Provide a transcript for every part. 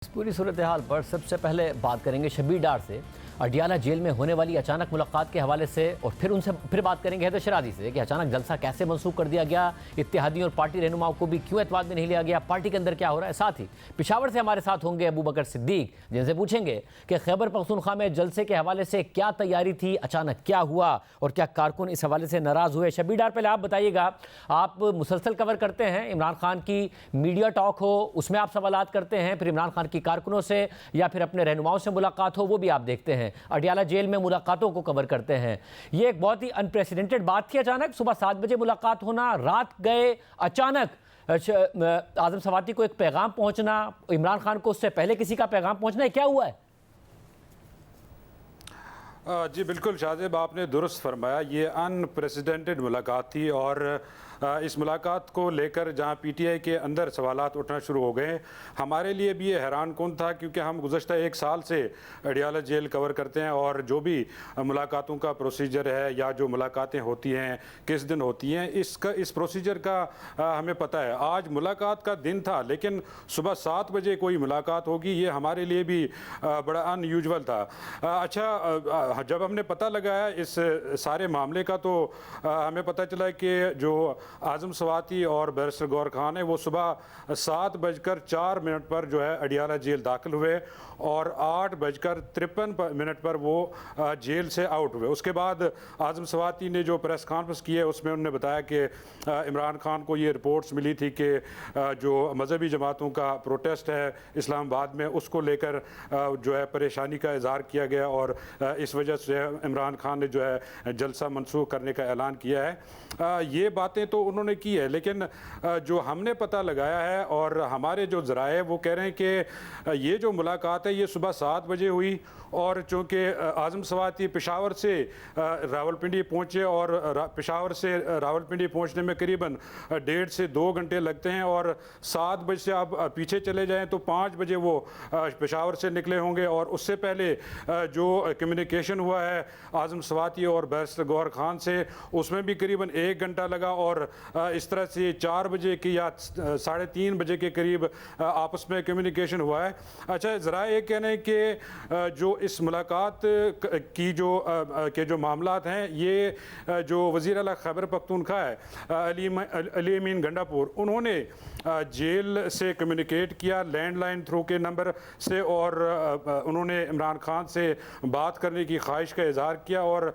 اس پوری صورتحال پر سب سے پہلے بات کریں گے شبیر ڈار سے، اڈیالہ جیل میں ہونے والی اچانک ملاقات کے حوالے سے، اور پھر بات کریں گے حیدر شرازی سے کہ اچانک جلسہ کیسے منسوخ کر دیا گیا، اتحادیوں اور پارٹی رہنماؤں کو بھی کیوں اعتماد میں نہیں لیا گیا، پارٹی کے اندر کیا ہو رہا ہے۔ ساتھ ہی پشاور سے ہمارے ساتھ ہوں گے ابو بکر صدیق، جن سے پوچھیں گے کہ خیبر پختونخوا میں جلسے کے حوالے سے کیا تیاری تھی، اچانک کیا ہوا اور کیا کارکن اس حوالے سے ناراض ہوئے۔ شبیر ڈار، پہلے آپ بتائیے گا، آپ مسلسل کور کرتے ہیں عمران خان کی میڈیا ٹاک ہو اس میں آپ سوالات کرتے ہیں، پھر عمران خان کی کارکنوں سے یا پھر اپنے رہنماؤں سے ملاقات ہو وہ بھی آپ دیکھتے ہیں، اڈیالہ جیل میں ملاقاتوں کو کور کرتے ہیں۔ یہ ایک بہت ہی انپریسیڈنٹڈ بات تھی، اچانک صبح 7 بجے ملاقات ہونا، رات گئے اچانک اعظم سواتی کو ایک پیغام پہنچنا، عمران خان کو اس سے پہلے کسی کا پیغام پہنچنا ہے، کیا ہوا ہے؟ جی بالکل شاہزیب، آپ نے درست فرمایا، یہ انپریسیڈنٹڈ ملاقات تھی، اور اس ملاقات کو لے کر جہاں پی ٹی آئی کے اندر سوالات اٹھنا شروع ہو گئے، ہمارے لیے بھی یہ حیران کن تھا، کیونکہ ہم گزشتہ 1 سال سے اڈیالہ جیل کور کرتے ہیں، اور جو بھی ملاقاتوں کا پروسیجر ہے یا جو ملاقاتیں ہوتی ہیں کس دن ہوتی ہیں، اس پروسیجر کا ہمیں پتہ ہے۔ آج ملاقات کا دن تھا، لیکن صبح 7 بجے کوئی ملاقات ہوگی، یہ ہمارے لیے بھی بڑا ان یوزول تھا۔ اچھا، جب ہم نے پتہ لگایا اس سارے معاملے کا، تو ہمیں پتہ چلا کہ جو اعظم سواتی اور بیرسٹر گور خان ہے وہ صبح 7:04 پر جو ہے اڈیالہ جیل داخل ہوئے، اور 8:53 پر وہ جیل سے آؤٹ ہوئے۔ اس کے بعد اعظم سواتی نے جو پریس کانفرنس کی ہے اس میں انہوں نے بتایا کہ عمران خان کو یہ رپورٹس ملی تھی کہ جو مذہبی جماعتوں کا پروٹیسٹ ہے اسلام آباد میں، اس کو لے کر جو ہے پریشانی کا اظہار کیا گیا، اور اس وجہ سے عمران خان نے جو ہے جلسہ منسوخ کرنے کا اعلان کیا ہے۔ یہ باتیں تو انہوں نے کی ہے، لیکن جو ہم نے پتہ لگایا ہے اور ہمارے جو ذرائع وہ کہہ رہے ہیں کہ یہ جو ملاقات ہے یہ صبح 7 بجے ہوئی، اور چونکہ اعظم سواتی پشاور سے راولپنڈی پہنچے، اور پشاور سے راولپنڈی پہنچنے میں قریباً 1.5 سے 2 گھنٹے لگتے ہیں، اور 7 بجے سے آپ پیچھے چلے جائیں تو 5 بجے وہ پشاور سے نکلے ہوں گے، اور اس سے پہلے جو کمیونیکیشن ہوا ہے اعظم سواتی اور بیرسٹر گور خان سے، اس میں بھی قریباً 1 گھنٹہ لگا، اور اس طرح سے 4 بجے کی یا 3:30 بجے کے قریب آپس میں کمیونیکیشن ہوا ہے۔ اچھا، ذرائع یہ کہنے کہ جو اس ملاقات کی جو معاملات ہیں، یہ جو وزیر اعلیٰ خیبر پختونخوا ہے علی امین گنڈا پور، انہوں نے جیل سے کمیونیکیٹ کیا لینڈ لائن تھرو کے نمبر سے، اور انہوں نے عمران خان سے بات کرنے کی خواہش کا اظہار کیا، اور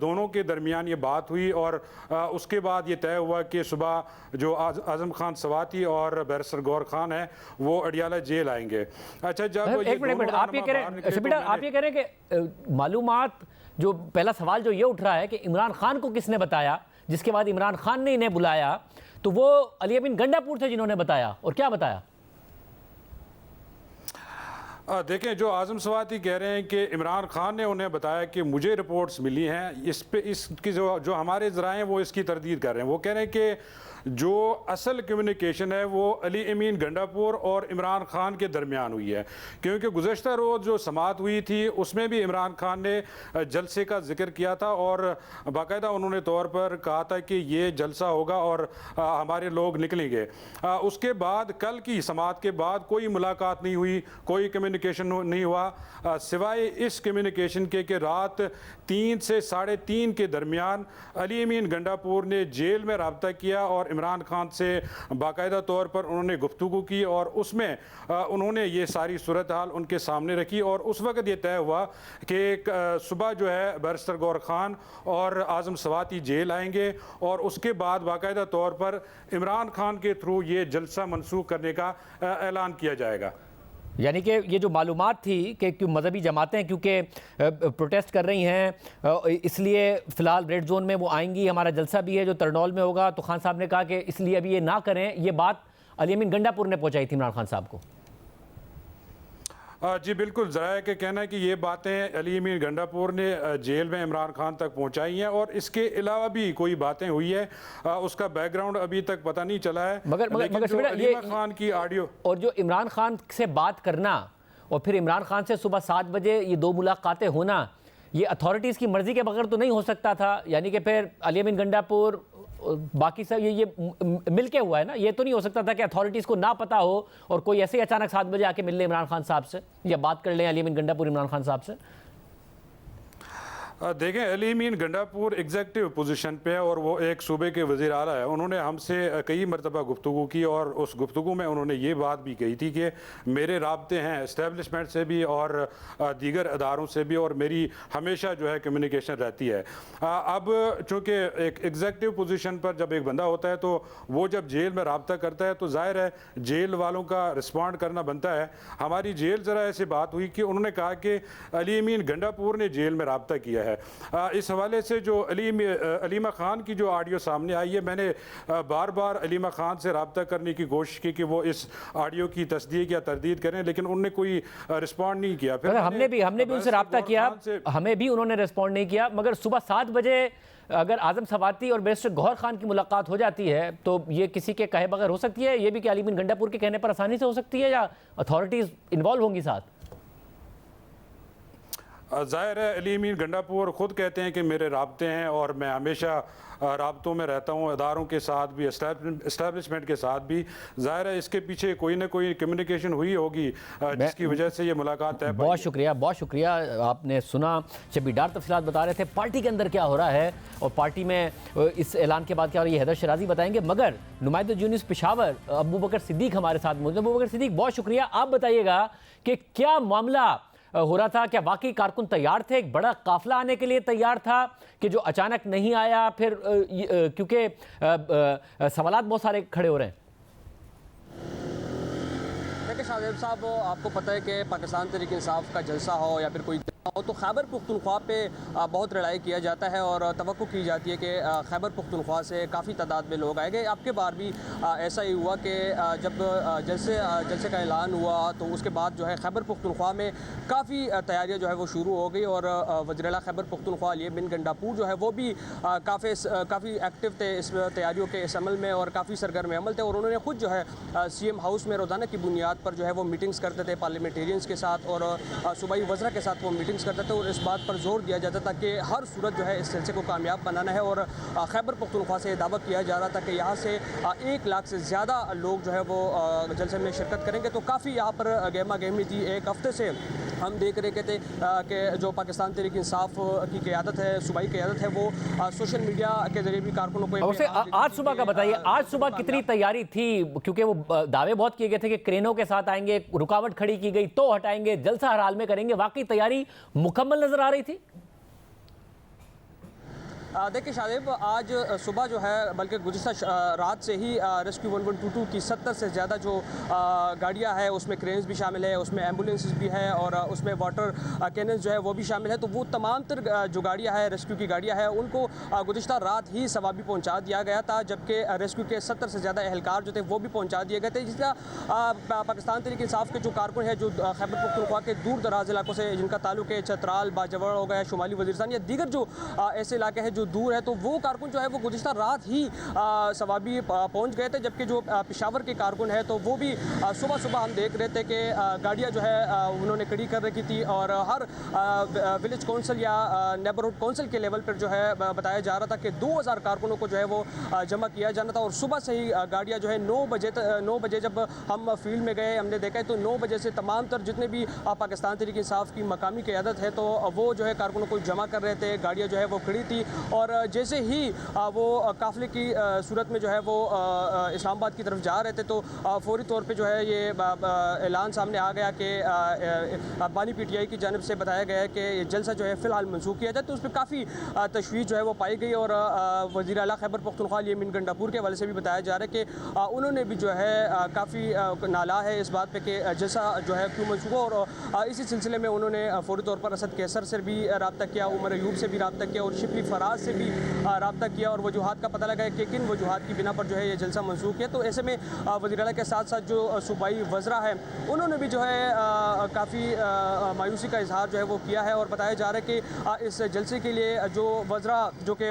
دونوں کے درمیان یہ بات ہوئی، اور اس کے بعد یہ طے ہوا کہ صبح جو اعظم خان سواتی اور بیرسٹر گور خان ہے وہ اڈیالہ جیل آئیں گے۔ اچھا، جب ایک منٹ آپ یہ کہہ رہے ہیں کہ معلومات، جو پہلا سوال جو یہ اٹھ رہا ہے کہ عمران خان کو کس نے بتایا، جس کے بعد عمران خان نے انہیں بلایا، تو وہ علی امین گنڈا پور تھے جنہوں نے بتایا، اور کیا بتایا؟ دیکھیں، جو اعظم سواتی کہہ رہے ہیں کہ عمران خان نے انہیں بتایا کہ مجھے رپورٹس ملی ہیں، اس کی جو ہمارے ذرائع ہیں وہ اس کی تردید کر رہے ہیں۔ وہ کہہ رہے ہیں کہ جو اصل کمیونیکیشن ہے وہ علی امین گنڈا پور اور عمران خان کے درمیان ہوئی ہے، کیونکہ گزشتہ روز جو سماعت ہوئی تھی اس میں بھی عمران خان نے جلسے کا ذکر کیا تھا، اور باقاعدہ انہوں نے طور پر کہا تھا کہ یہ جلسہ ہوگا اور ہمارے لوگ نکلیں گے۔ اس کے بعد کل کی سماعت کے بعد کوئی ملاقات نہیں ہوئی، کوئی کمیونیکیشن نہیں ہوا، سوائے اس کمیونیکیشن کے کہ رات 3 سے 3:30 کے درمیان علی امین گنڈا پور نے جیل میں رابطہ کیا، اور عمران خان سے باقاعدہ طور پر انہوں نے گفتگو کی، اور اس میں انہوں نے یہ ساری صورتحال ان کے سامنے رکھی، اور اس وقت یہ طے ہوا کہ صبح جو ہے بیرسٹر گور خان اور اعظم سواتی جیل آئیں گے، اور اس کے بعد باقاعدہ طور پر عمران خان کے تھرو یہ جلسہ منسوخ کرنے کا اعلان کیا جائے گا۔ یعنی کہ یہ جو معلومات تھی کہ مذہبی جماعتیں کیونکہ پروٹیسٹ کر رہی ہیں، اس لیے فی الحال ریڈ زون میں وہ آئیں گی، ہمارا جلسہ بھی ہے جو ترنول میں ہوگا، تو خان صاحب نے کہا کہ اس لیے ابھی یہ نہ کریں، یہ بات علی امین گنڈا پور نے پہنچائی تھی عمران خان صاحب کو۔ جی بالکل، ذرائع کے کہنا ہے کہ یہ باتیں علی امین گنڈا پور نے جیل میں عمران خان تک پہنچائی ہیں، اور اس کے علاوہ بھی کوئی باتیں ہوئی ہے، اس کا بیک گراؤنڈ ابھی تک پتہ نہیں چلا ہے، لیکن جو علی خان کی آڈیو اور جو عمران خان سے بات کرنا، اور پھر عمران خان سے صبح 7 بجے یہ 2 ملاقاتیں ہونا، یہ اتھارٹیز کی مرضی کے بغیر تو نہیں ہو سکتا تھا، یعنی کہ پھر علی امین گنڈا پور باقی سب یہ مل کے ہوا ہے نا. یہ تو نہیں ہو سکتا تھا کہ اتھارٹیز کو نہ پتہ ہو اور کوئی ایسے ہی اچانک 7 بجے آ کے مل لے عمران خان صاحب سے یا بات کر لیں علی امین گنڈا پور عمران خان صاحب سے. دیکھیں علی امین گنڈا پور ایگزیکٹو پوزیشن پہ ہے اور وہ ایک صوبے کے وزیر اعلیٰ ہے. انہوں نے ہم سے کئی مرتبہ گفتگو کی اور اس گفتگو میں انہوں نے یہ بات بھی کہی تھی کہ میرے رابطے ہیں اسٹیبلشمنٹ سے بھی اور دیگر اداروں سے بھی اور میری ہمیشہ جو ہے کمیونیکیشن رہتی ہے. اب چونکہ ایک ایگزیکٹو پوزیشن پر جب ایک بندہ ہوتا ہے تو وہ جب جیل میں رابطہ کرتا ہے تو ظاہر ہے جیل والوں کا رسپونڈ کرنا بنتا ہے. ہماری جیل ذرا ایسی بات ہوئی کہ انہوں نے کہا کہ علی امین گنڈا پور نے جیل میں رابطہ کیا ہے. اس حوالے سے جو علیمہ خان کی جو آڈیو سامنے آئی ہے, میں نے بار بار علیمہ خان سے رابطہ کرنے کی کوشش کی کہ وہ اس آڈیو کی تصدیق یا تردید کریں, لیکن انہوں نے کوئی رسپونڈ نہیں کیا. پھر ہم نے بھی ان سے رابطہ کیا, ہمیں بھی انہوں نے رسپونڈ نہیں کیا. مگر صبح 7 بجے اگر اعظم سواتی اور بیرسٹر گوہر خان کی ملاقات ہو جاتی ہے تو یہ کسی کے کہے بغیر ہو سکتی ہے؟ یہ بھی کہ علی امین گنڈا پور کے کہنے پر آسانی سے ہو سکتی ہے یا اتھارٹیز انوالو ہوں گی ساتھ؟ ظاہر ہے علی امین گنڈا پور خود کہتے ہیں کہ میرے رابطے ہیں اور میں ہمیشہ رابطوں میں رہتا ہوں اداروں کے ساتھ بھی اسٹیبلشمنٹ کے ساتھ بھی. ظاہر ہے اس کے پیچھے کوئی نہ کوئی کمیونیکیشن ہوئی ہوگی جس کی وجہ سے یہ ملاقات طے پائی. بہت شکریہ. آپ نے سنا شبیر ڈار تفصیلات بتا رہے تھے پارٹی کے اندر کیا ہو رہا ہے اور پارٹی میں اس اعلان کے بعد کیا ہو رہا ہے, یہ حیدر شیرازی بتائیں گے. مگر نمائندہ جونیس پشاور ابوبکر صدیق ہمارے ساتھ موجود ہیں. ابوبکر صدیق بہت شکریہ. آپ بتائیے گا کہ کیا معاملہ ہو رہا تھا, کیا واقعی کارکن تیار تھے, ایک بڑا قافلہ آنے کے لیے تیار تھا کہ جو اچانک نہیں آیا؟ پھر کیونکہ سوالات بہت سارے کھڑے ہو رہے ہیں. دیکھیں شاہزیب صاحب, آپ کو پتہ ہے کہ پاکستان تحریک انصاف کا جلسہ ہو یا پھر کوئی ہو تو خیبر پختونخوا پہ بہت لڑائی کیا جاتا ہے اور توقع کی جاتی ہے کہ خیبر پختونخوا سے کافی تعداد میں لوگ آئے گئے. اب کے بار بھی ایسا ہی ہوا کہ جب جلسے کا اعلان ہوا تو اس کے بعد جو ہے خیبر پختونخوا میں کافی تیاریاں جو ہے وہ شروع ہو گئی اور وزیر اعلیٰ خیبر پختونخوا علی امین گنڈا پور جو ہے وہ بھی کافی ایکٹیو تھے اس تیاریوں کے اس عمل میں اور کافی سرگرم عمل تھے. اور انہوں نے خود جو ہے سی ایم ہاؤس میں روزانہ کی بنیاد پر جو ہے وہ میٹنگز کرتے تھے پارلیمنٹیرینز کے ساتھ اور صوبائی وزراء کے ساتھ وہ میٹنگز کرتے تھے اور اس بات پر زور دیا جاتا تھا کہ ہر صورت جو ہے اس جلسے کو کامیاب بنانا ہے. اور خیبر پختونخوا سے دعویٰ کیا جا رہا تھا کہ یہاں سے 1 لاکھ سے زیادہ لوگ جو ہے وہ جلسے میں شرکت کریں گے. تو کافی یہاں پر گہما گہمی تھی. ایک ہفتے سے ہم دیکھ رہے تھے کہ جو پاکستان تحریک انصاف کی قیادت ہے, صوبائی قیادت ہے, وہ سوشل میڈیا کے ذریعے بھی کارکنوں کو آج صبح کا بتائیے, آج صبح کتنی تیاری تھی؟ کیونکہ وہ دعوے بہت کیے گئے تھے کہ کرینوں کے ساتھ آئیں گے, رکاوٹ کھڑی کی گئی تو ہٹائیں گے, جلسہ ہر حال میں کریں گے. واقعی تیاری مکمل نظر آ رہی تھی؟ دیکھیں شاہزیب, آج صبح جو ہے بلکہ گزشتہ رات سے ہی ریسکیو 1122 کی 70 سے زیادہ جو گاڑیاں ہیں اس میں کرینز بھی شامل ہے, اس میں ایمبولینسز بھی ہے اور اس میں واٹر کیننز جو ہے وہ بھی شامل ہے. تو وہ تمام تر جو گاڑیاں ہیں ریسکیو کی گاڑیاں ہیں ان کو گزشتہ رات ہی سوابی پہنچا دیا گیا تھا, جبکہ ریسکیو کے 70 سے زیادہ اہلکار جو تھے وہ بھی پہنچا دیے گئے تھے. جس طرح پاکستان تحریک انصاف کے جو کارکن ہیں جو خیبر پختونخوا کے دور دراز علاقوں سے جن کا تعلق ہے چترال, باجوڑ ہو گیا, شمالی وزیرستان یا دیگر جو ایسے علاقے ہیں جو دور ہے, تو وہ کارکن جو ہے وہ گزشتہ رات ہی سوابی پہنچ گئے تھے. جبکہ جو پشاور کے کارکن ہے تو وہ بھی صبح ہم دیکھ رہے تھے کہ گاڑیاں جو ہے انہوں نے کھڑی کر رکھی تھی اور ہر ولیج کونسل یا نیبرہڈ کونسل کے لیول پر جو ہے بتایا جا رہا تھا کہ 2000 کارکنوں کو جو ہے وہ جمع کیا جانا تھا. اور صبح سے ہی گاڑیاں جو ہے 9 بجے جب ہم فیلڈ میں گئے ہم نے دیکھا ہے تو 9 بجے سے تمام تر جتنے بھی پاکستان تحریک انصاف کی مقامی قیادت ہے تو وہ جو ہے کارکنوں کو جمع کر رہے تھے. گاڑیاں جو ہے وہ کھڑی تھی اور جیسے ہی وہ قافلے کی صورت میں جو ہے وہ اسلام آباد کی طرف جا رہے تھے تو فوری طور پہ جو ہے یہ اعلان سامنے آ گیا کہ بانی پی ٹی آئی کی جانب سے بتایا گیا ہے کہ یہ جلسہ جو ہے فی الحال منسوخ کیا جائے. تو اس پہ کافی تشویش جو ہے وہ پائی گئی اور وزیر اعلیٰ خیبر پختونخوا علی امین گنڈا پور کے حوالے سے بھی بتایا جا رہا ہے کہ انہوں نے بھی جو ہے کافی نالا ہے اس بات پہ کہ جلسہ جو ہے کیوں منسوخ ہو. اور اسی سلسلے میں انہوں نے فوری طور پر اسد کیسر سے بھی رابطہ کیا, عمر ایوب سے بھی رابطہ کیا اور شبلی فراز سے بھی رابطہ کیا اور وجوہات کا پتہ لگا کہ کن وجوہات کی بنا پر جو ہے یہ جلسہ منسوخ ہے. تو ایسے میں وزیر اعلیٰ کے ساتھ ساتھ جو صوبائی وزراء ہیں انہوں نے بھی جو ہے کافی مایوسی کا اظہار جو ہے وہ کیا ہے اور بتایا جا رہا ہے کہ اس جلسے کے لیے جو وزراء جو کہ